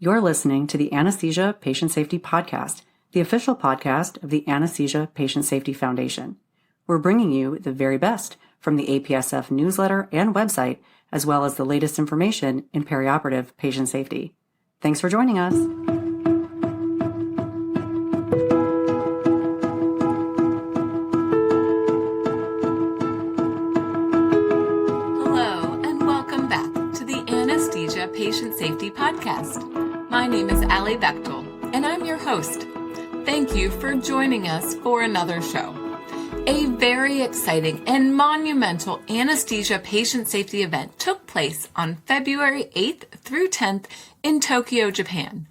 You're listening to the Anesthesia Patient Safety Podcast, the official podcast of the Anesthesia Patient Safety Foundation. We're bringing you the very best from the APSF Newsletter and website, as well as the latest information in perioperative patient safety. Thanks for joining us. Hello, and welcome back to the Anesthesia Patient Safety Podcast. My name is Alli Bechtel, and I'm your host. Thank you for joining us for another show. A very exciting and monumental anesthesia patient safety event took place on February 8th through 10th in Tokyo, Japan.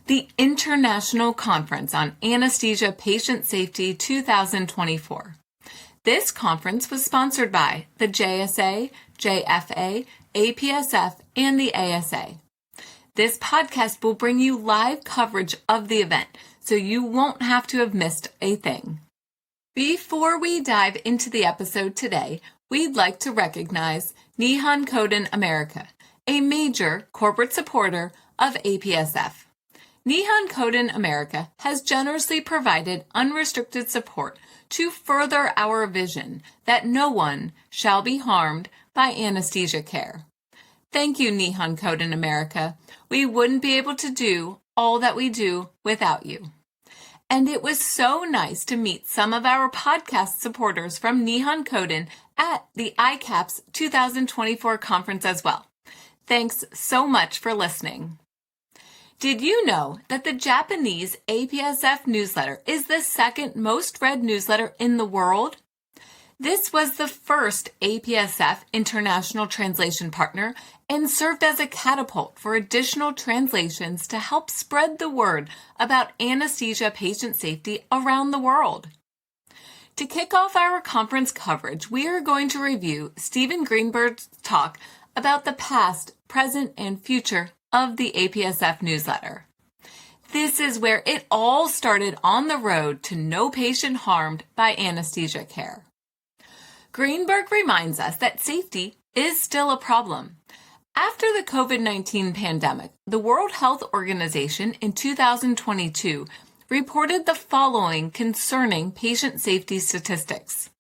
The International Conference on Anesthesia Patient Safety 2024. This conference was sponsored by the JSA, JFA, APSF, and the ASA. This podcast will bring you live coverage of the event, so you won't have to have missed a thing. Before we dive into the episode today, we'd like to recognize Nihon Kohden America, a major corporate supporter of APSF. Nihon Kohden America has generously provided unrestricted support to further our vision that no one shall be harmed by anesthesia care. Thank you, Nihon Kohden America. We wouldn't be able to do all that we do without you. And it was so nice to meet some of our podcast supporters from Nihon Kohden at the ICAPS 2024 conference as well. Thanks so much for listening. Did you know that the Japanese APSF Newsletter is the second most read newsletter in the world? This was the first APSF international translation partner and served as a catapult for additional translations to help spread the word about anesthesia patient safety around the world. To kick off our conference coverage, we are going to review Stephen Greenberg's talk about the past, present, and future of the APSF newsletter. This is where it all started on the road to no patient harmed by anesthesia care. Greenberg reminds us that safety is still a problem. After the COVID-19 pandemic, the World Health Organization in 2022 reported the following concerning patient safety statistics.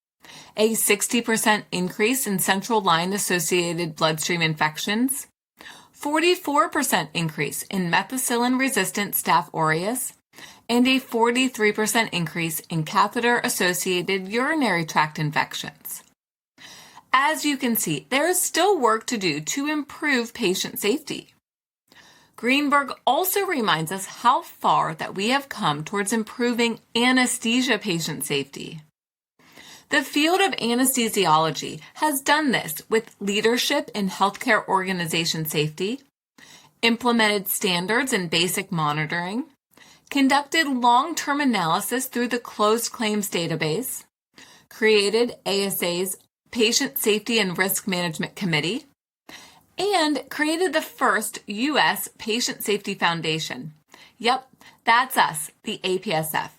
A 60% increase in central line-associated bloodstream infections, 44% increase in methicillin-resistant Staph aureus, and a 43% increase in catheter-associated urinary tract infections. As you can see, there is still work to do to improve patient safety. Greenberg also reminds us how far that we have come towards improving anesthesia patient safety. The field of anesthesiology has done this with leadership in healthcare organization safety, implemented standards and basic monitoring, conducted long-term analysis through the closed claims database, created ASA's Patient Safety and Risk Management Committee, and created the first U.S. Patient Safety Foundation. Yep, that's us, the APSF.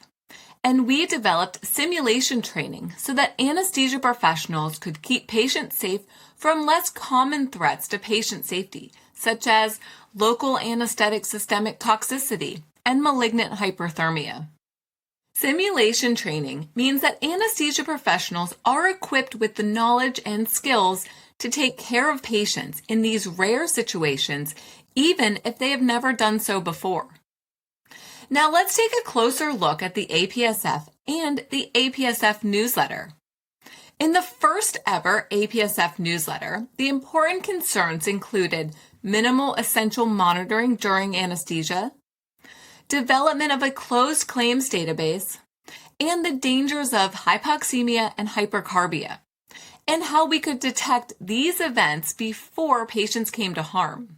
And we developed simulation training so that anesthesia professionals could keep patients safe from less common threats to patient safety, such as local anesthetic systemic toxicity and malignant hyperthermia. Simulation training means that anesthesia professionals are equipped with the knowledge and skills to take care of patients in these rare situations, even if they have never done so before. Now let's take a closer look at the APSF and the APSF Newsletter. In the first ever APSF Newsletter, the important concerns included minimal essential monitoring during anesthesia, development of a closed claims database, and the dangers of hypoxemia and hypercarbia, and how we could detect these events before patients came to harm.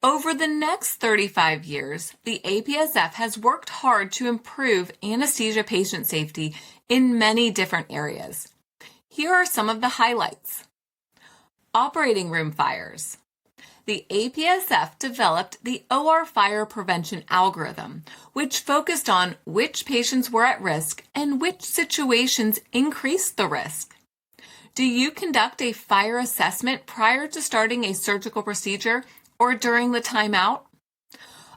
Over the next 35 years, the APSF has worked hard to improve anesthesia patient safety in many different areas. Here are some of the highlights. Operating room fires. The APSF developed the OR fire prevention algorithm, which focused on which patients were at risk and which situations increased the risk. Do you conduct a fire assessment prior to starting a surgical procedure or during the timeout?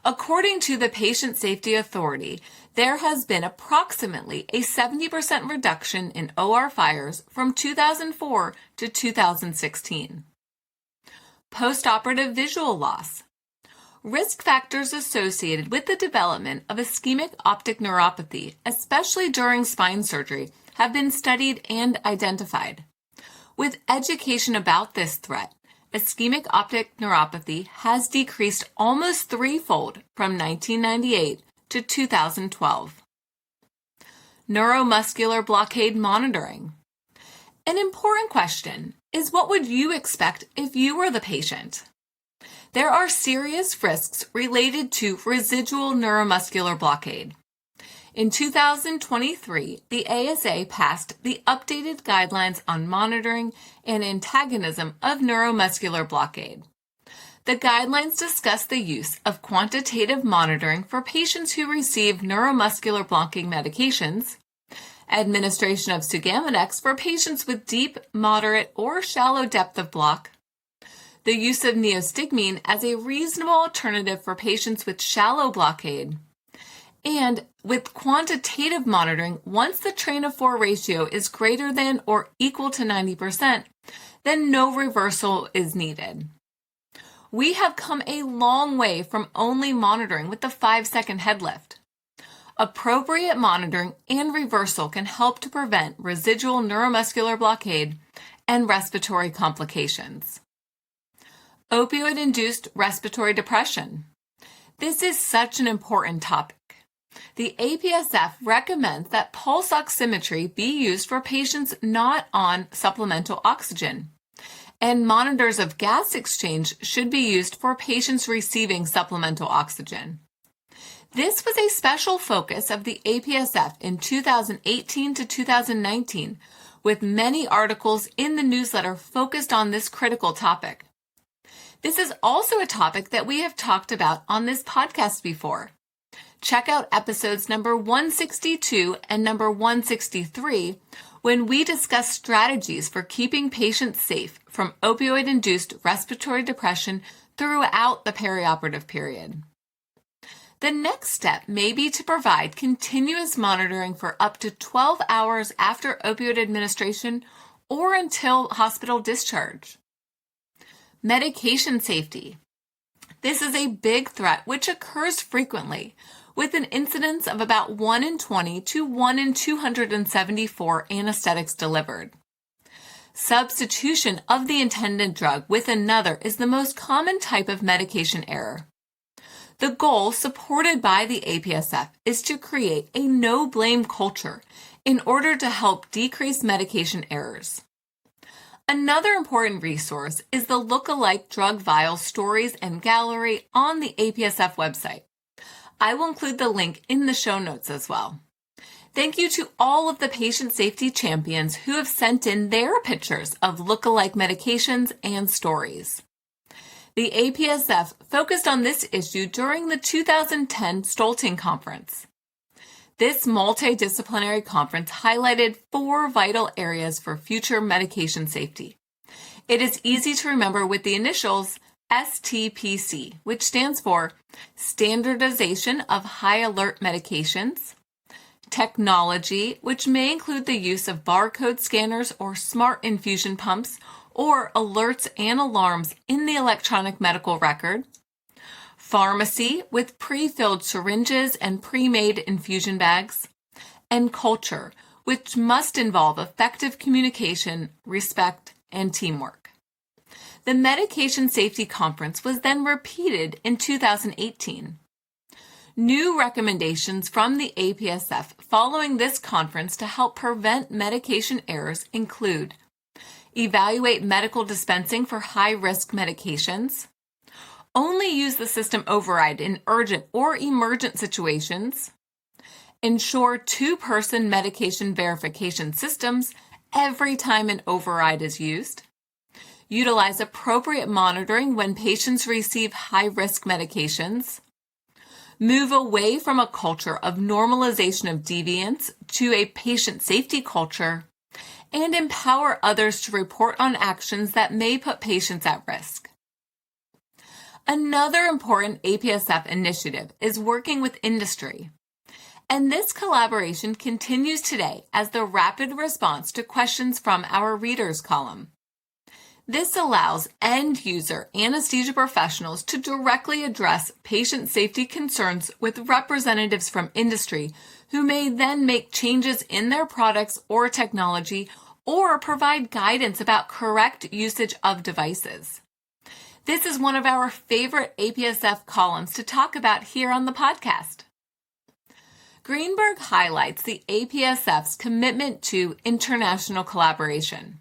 According to the Patient Safety Authority, there has been approximately a 70% reduction in OR fires from 2004 to 2016. Postoperative visual loss. Risk factors associated with the development of ischemic optic neuropathy, especially during spine surgery, have been studied and identified. With education about this threat, ischemic optic neuropathy has decreased almost threefold from 1998 to 2012. Neuromuscular blockade monitoring. An important question is, what would you expect if you were the patient? There are serious risks related to residual neuromuscular blockade. In 2023, the ASA passed the updated guidelines on monitoring and antagonism of neuromuscular blockade. The guidelines discuss the use of quantitative monitoring for patients who receive neuromuscular blocking medications, administration of Sugammadex for patients with deep, moderate, or shallow depth of block, the use of neostigmine as a reasonable alternative for patients with shallow blockade, and with quantitative monitoring, once the train of 4 ratio is greater than or equal to 90%, then no reversal is needed. We have come a long way from only monitoring with the 5-second head lift. Appropriate monitoring and reversal can help to prevent residual neuromuscular blockade and respiratory complications. Opioid-induced respiratory depression. This is such an important topic. The APSF recommends that pulse oximetry be used for patients not on supplemental oxygen, and monitors of gas exchange should be used for patients receiving supplemental oxygen. This was a special focus of the APSF in 2018 to 2019, with many articles in the newsletter focused on this critical topic. This is also a topic that we have talked about on this podcast before. Check out episodes number 162 and number 163 when we discuss strategies for keeping patients safe from opioid-induced respiratory depression throughout the perioperative period. The next step may be to provide continuous monitoring for up to 12 hours after opioid administration or until hospital discharge. Medication safety. This is a big threat which occurs frequently, with an incidence of about 1 in 20 to 1 in 274 anesthetics delivered. Substitution of the intended drug with another is the most common type of medication error. The goal, supported by the APSF, is to create a no-blame culture in order to help decrease medication errors. Another important resource is the Look-alike Drug Vial Stories and Gallery on the APSF website. I will include the link in the show notes as well. Thank you to all of the patient safety champions who have sent in their pictures of look-alike medications and stories. The APSF focused on this issue during the 2010 Stolting Conference. This multidisciplinary conference highlighted 4 vital areas for future medication safety. It is easy to remember with the initials STPC, which stands for Standardization of High Alert Medications, Technology, which may include the use of barcode scanners or smart infusion pumps or alerts and alarms in the electronic medical record, Pharmacy, with pre-filled syringes and pre-made infusion bags, and Culture, which must involve effective communication, respect, and teamwork. The Medication Safety Conference was then repeated in 2018. New recommendations from the APSF following this conference to help prevent medication errors include: evaluate medical dispensing for high-risk medications, only use the system override in urgent or emergent situations, ensure 2-person medication verification systems every time an override is used, utilize appropriate monitoring when patients receive high-risk medications, move away from a culture of normalization of deviance to a patient safety culture, and empower others to report on actions that may put patients at risk. Another important APSF initiative is working with industry. And this collaboration continues today as the rapid response to questions from our readers column. This allows end-user anesthesia professionals to directly address patient safety concerns with representatives from industry who may then make changes in their products or technology or provide guidance about correct usage of devices. This is one of our favorite APSF columns to talk about here on the podcast. Greenberg highlights the APSF's commitment to international collaboration.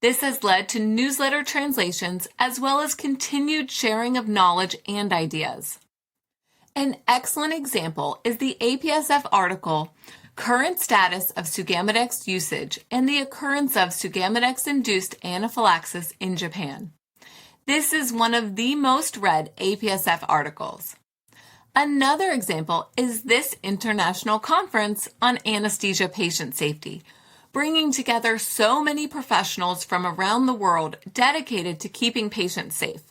This has led to newsletter translations as well as continued sharing of knowledge and ideas. An excellent example is the APSF article, Current Status of Sugamidex Usage and the Occurrence of Sugamidex-Induced Anaphylaxis in Japan. This is one of the most read APSF articles. Another example is this international conference on anesthesia patient safety, bringing together so many professionals from around the world dedicated to keeping patients safe.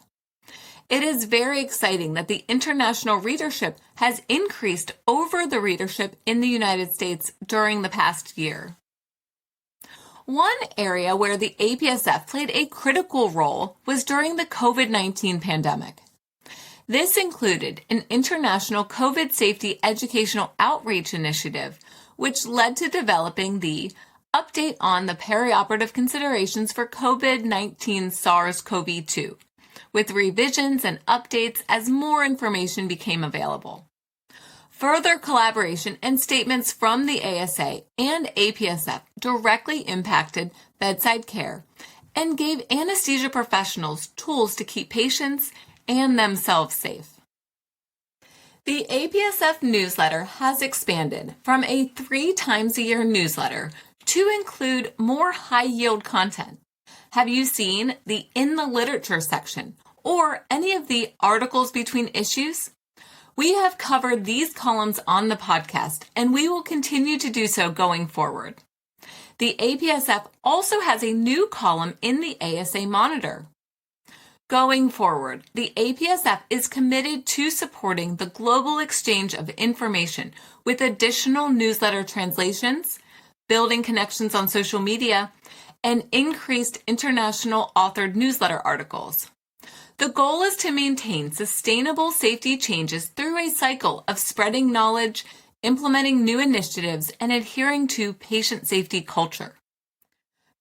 It is very exciting that the international readership has increased over the readership in the United States during the past year. One area where the APSF played a critical role was during the COVID-19 pandemic. This included an international COVID safety educational outreach initiative, which led to developing the Update on the Perioperative Considerations for COVID-19 SARS-CoV-2, with revisions and updates as more information became available. Further collaboration and statements from the ASA and APSF directly impacted bedside care and gave anesthesia professionals tools to keep patients and themselves safe. The APSF newsletter has expanded from a 3 times a year newsletter to include more high-yield content. Have you seen the In the Literature section or any of the articles between issues? We have covered these columns on the podcast, and we will continue to do so going forward. The APSF also has a new column in the ASA Monitor. Going forward, the APSF is committed to supporting the global exchange of information with additional newsletter translations, building connections on social media, and increased international authored newsletter articles. The goal is to maintain sustainable safety changes through a cycle of spreading knowledge, implementing new initiatives, and adhering to patient safety culture.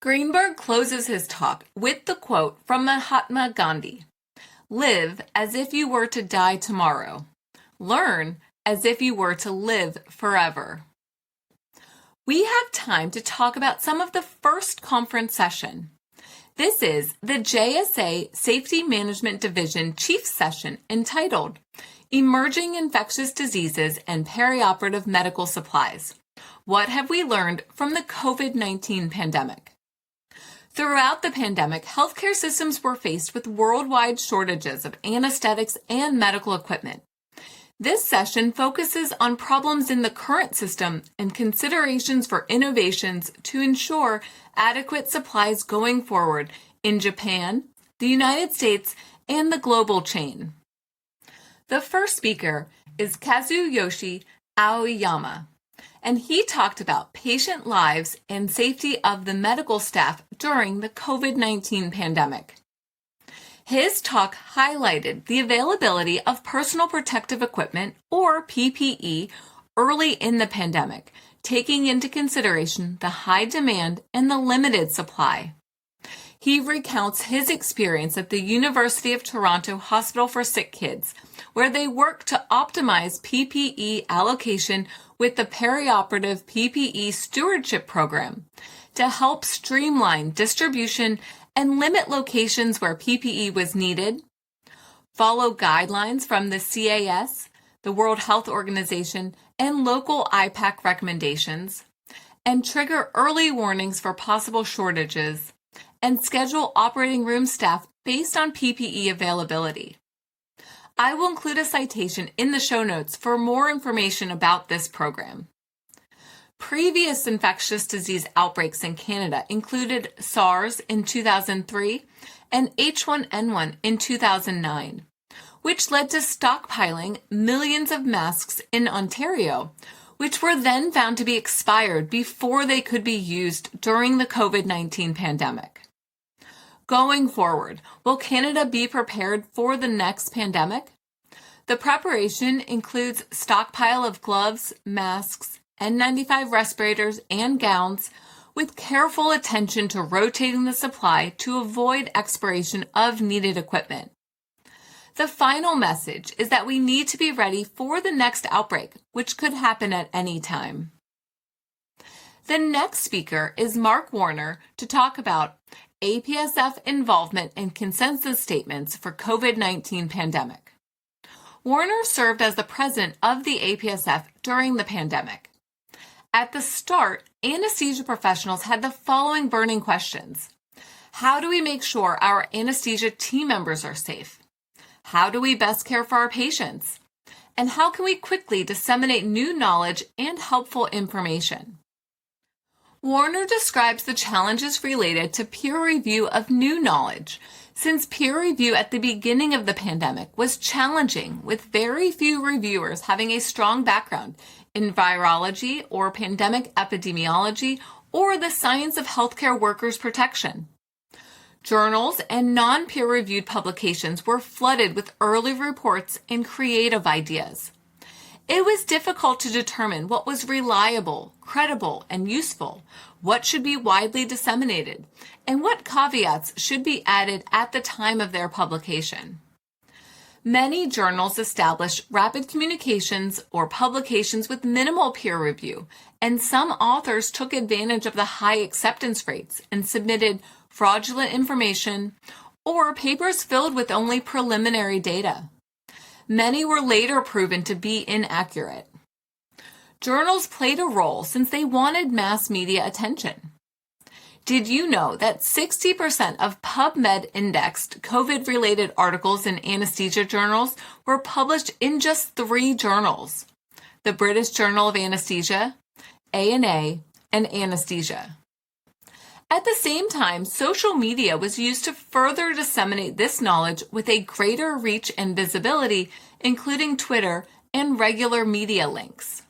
Greenberg closes his talk with the quote from Mahatma Gandhi, "Live as if you were to die tomorrow. Learn as if you were to live forever." We have time to talk about some of the first conference session. This is the JSA Safety Management Division Chief Session entitled Emerging Infectious Diseases and Perioperative Medical Supplies. What have we learned from the COVID-19 pandemic? Throughout the pandemic, healthcare systems were faced with worldwide shortages of anesthetics and medical equipment. This session focuses on problems in the current system and considerations for innovations to ensure adequate supplies going forward in Japan, the United States, and the global chain. The first speaker is Kazuyoshi Aoyama, and he talked about patient lives and safety of the medical staff during the COVID-19 pandemic. His talk highlighted the availability of personal protective equipment, or PPE, early in the pandemic, taking into consideration the high demand and the limited supply. He recounts his experience at the University of Toronto Hospital for Sick Kids, where they work to optimize PPE allocation with the perioperative PPE stewardship program to help streamline distribution and limit locations where PPE was needed, follow guidelines from the CAS, the World Health Organization, and local IPAC recommendations, and trigger early warnings for possible shortages, and schedule operating room staff based on PPE availability. I will include a citation in the show notes for more information about this program. Previous infectious disease outbreaks in Canada included SARS in 2003 and H1N1 in 2009, which led to stockpiling millions of masks in Ontario, which were then found to be expired before they could be used during the COVID-19 pandemic. Going forward, will Canada be prepared for the next pandemic? The preparation includes stockpile of gloves, masks, N95 respirators, and gowns, with careful attention to rotating the supply to avoid expiration of needed equipment. The final message is that we need to be ready for the next outbreak, which could happen at any time. The next speaker is Mark Warner to talk about APSF involvement and consensus statements for COVID-19 pandemic. Warner served as the president of the APSF during the pandemic. At the start, anesthesia professionals had the following burning questions. How do we make sure our anesthesia team members are safe? How do we best care for our patients? And how can we quickly disseminate new knowledge and helpful information? Warner describes the challenges related to peer review of new knowledge, since peer review at the beginning of the pandemic was challenging, with very few reviewers having a strong background in virology or pandemic epidemiology or the science of healthcare workers' protection. Journals and non-peer-reviewed publications were flooded with early reports and creative ideas. It was difficult to determine what was reliable, credible, and useful, what should be widely disseminated, and what caveats should be added at the time of their publication. Many journals established rapid communications or publications with minimal peer review, and some authors took advantage of the high acceptance rates and submitted fraudulent information or papers filled with only preliminary data. Many were later proven to be inaccurate. Journals played a role since they wanted mass media attention. Did you know that 60% of PubMed indexed COVID-related articles in anesthesia journals were published in just 3 journals? The British Journal of Anesthesia, ANA, and Anesthesia. At the same time, social media was used to further disseminate this knowledge with a greater reach and visibility, including Twitter and regular media links.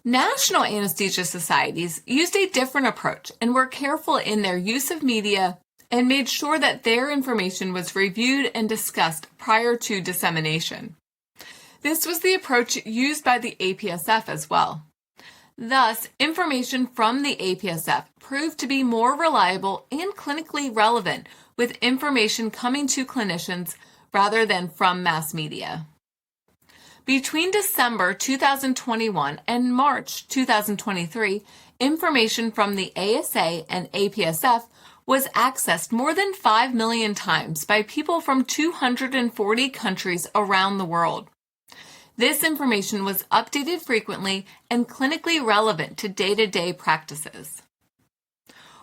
National anesthesia societies used a different approach and were careful in their use of media and made sure that their information was reviewed and discussed prior to dissemination. This was the approach used by the APSF as well. Thus, information from the APSF proved to be more reliable and clinically relevant, with information coming to clinicians rather than from mass media. Between December 2021 and March 2023, information from the ASA and APSF was accessed more than 5 million times by people from 240 countries around the world. This information was updated frequently and clinically relevant to day-to-day practices.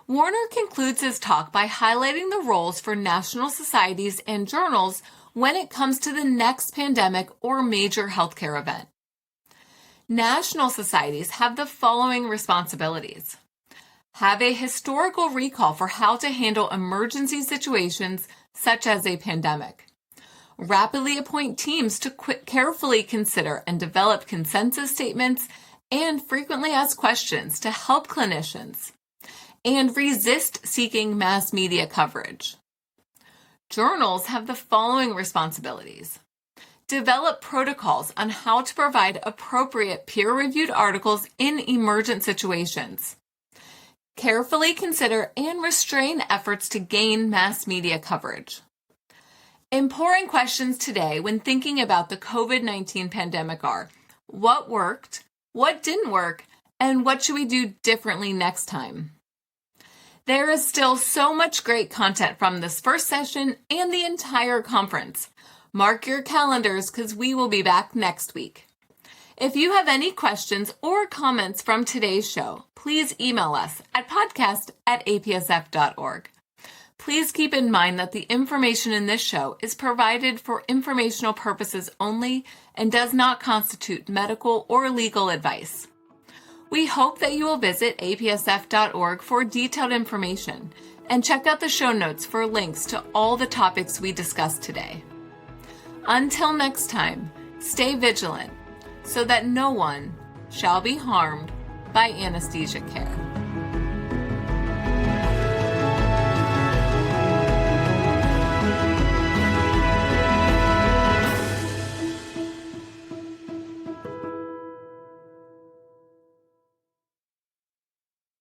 Warner concludes his talk by highlighting the roles for national societies and journals when it comes to the next pandemic or major healthcare event. National societies have the following responsibilities. Have a historical recall for how to handle emergency situations such as a pandemic. Rapidly appoint teams to carefully consider and develop consensus statements and frequently ask questions to help clinicians. And resist seeking mass media coverage. Journals have the following responsibilities. Develop protocols on how to provide appropriate peer-reviewed articles in emergent situations. Carefully consider and restrain efforts to gain mass media coverage. Important questions today when thinking about the COVID-19 pandemic are, what worked, what didn't work, and what should we do differently next time? There is still so much great content from this first session and the entire conference. Mark your calendars because we will be back next week. If you have any questions or comments from today's show, please email us at podcast@apsf.org. Please keep in mind that the information in this show is provided for informational purposes only and does not constitute medical or legal advice. We hope that you will visit apsf.org for detailed information and check out the show notes for links to all the topics we discussed today. Until next time, stay vigilant so that no one shall be harmed by anesthesia care.